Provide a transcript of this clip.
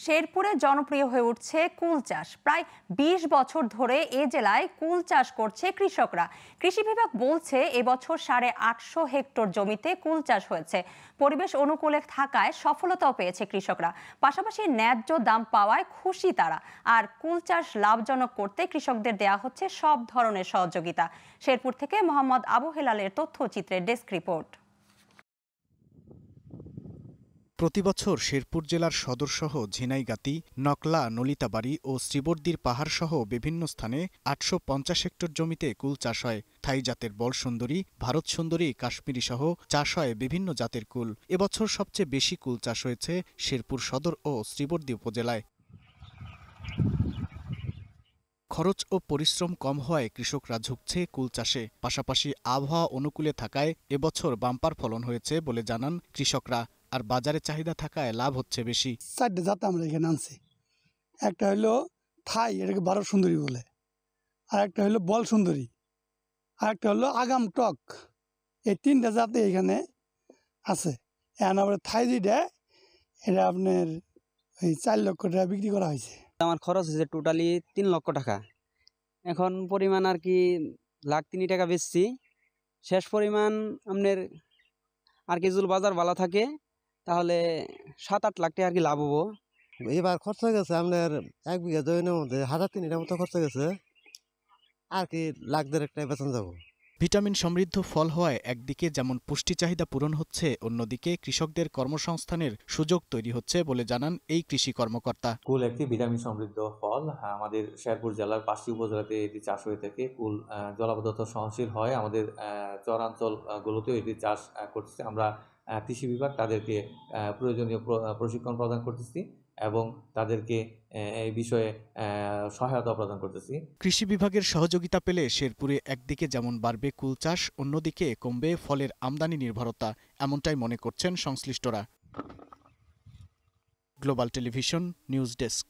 শেরপুরে জনপ্রিয় হয়ে উঠছে কুল চাষ। প্রায় ২০ বছর ধরে এ জেলায় কুল চাষ করছে কৃষকরা। কৃষি বিভাগ বলছে এবছর ৮৫০ হেক্টর জমিতে কুল চাষ হয়েছে। পরিবেশ অনুকূলে থাকায় সফলতাও পেয়েছে কৃষকরা। পাশাপাশি ন্যায্য দাম পাওয়ায় খুশি তারা। আর কুল চাষ লাভজনক করতে কৃষকদের দেয়া হচ্ছে সব ধরনের সহযোগিতা। শেরপুর থেকে মোহাম্মদ আবু হেলালের তথ্যচিত্রের ডেস্ক রিপোর্ট। প্রতিবছর শেরপুর জেলার সদরসহ ঝিনাইগাতি, নকলা, নলিতাবাড়ি ও শ্রীবর্দীর পাহাড়সহ বিভিন্ন স্থানে ৮৫০ হেক্টর জমিতে কুল চাষ হয়। থাই জাতের বল সুন্দরী, ভারত সুন্দরী, কাশ্মীরি সহ চাষ হয় বিভিন্ন জাতের কুল। এবছর সবচেয়ে বেশি কুল চাষ হয়েছে শেরপুর সদর ও শ্রীবর্দী উপজেলায়। খরচ ও পরিশ্রম কম হওয়ায় কৃষকরা ঝুঁকছে কুল চাষে। পাশাপাশি আবহাওয়া অনুকূলে থাকায় এবছর বাম্পার ফলন হয়েছে বলে জানান কৃষকরা। আর বাজারে চাহিদা থাকায় লাভ হচ্ছে বেশি। 4টে জাত আমরা এখানে আনছি। একটা হলো থাই, এটাকে ভারত সুন্দরী বলে। আর একটা হলো বল সুন্দরী, আর একটা হলো আগাম টক। এই 3টে জাতে এখানে আছে। এখন আবার থাই যেটা, এটা আপনার ওই 4 লক্ষ টাকা বিক্রি করা হয়েছে। আমার খরচ হয়েছে টোটালি 3 লক্ষ টাকা। এখন পরিমাণ আর কি 1,03,000 টাকা বেচছি। শেষ পরিমাণ আপনার আর কি যদি বাজার ভালো থাকে তাহলে 7-8 লাখ টাকা আর কি লাভ হবো। এবার খরচ হয়ে গেছে আপনার 1 বিঘা জমির মধ্যে 1,300 মতো খরচ গেছে। আর কি লাখ দেড়েক টাকা বেতন যাবো। ভিটামিন সমৃদ্ধ ফল হওয়ায় একদিকে যেমন পুষ্টি চাহিদা পূরণ হচ্ছে, অন্যদিকে কৃষকদের কর্মসংস্থানের সুযোগ তৈরি হচ্ছে বলে জানান এই কৃষি কর্মকর্তা। কুল একটি ভিটামিন সমৃদ্ধ ফল। আমাদের শেরপুর জেলার 5টি উপজেলাতে এটি চাষ হয়ে থাকে। কুল জলাবদ্ধতা সহনশীল হয়। আমাদের চরাঞ্চল গুলোতেও এটি চাষ করতেছে। আমরা কৃষি বিভাগ তাদেরকে প্রয়োজনীয় প্রশিক্ষণ প্রদান করতেছি এবং তাদেরকে এই বিষয়ে সহায়তা প্রদান করতেছি। কৃষি বিভাগের সহযোগিতা পেলে শেরপুরে একদিকে যেমন বাড়বে কুল চাষ, অন্যদিকে কমবে ফলের আমদানি নির্ভরতা, এমনটাই মনে করছেন সংশ্লিষ্টরা। Global television news desk.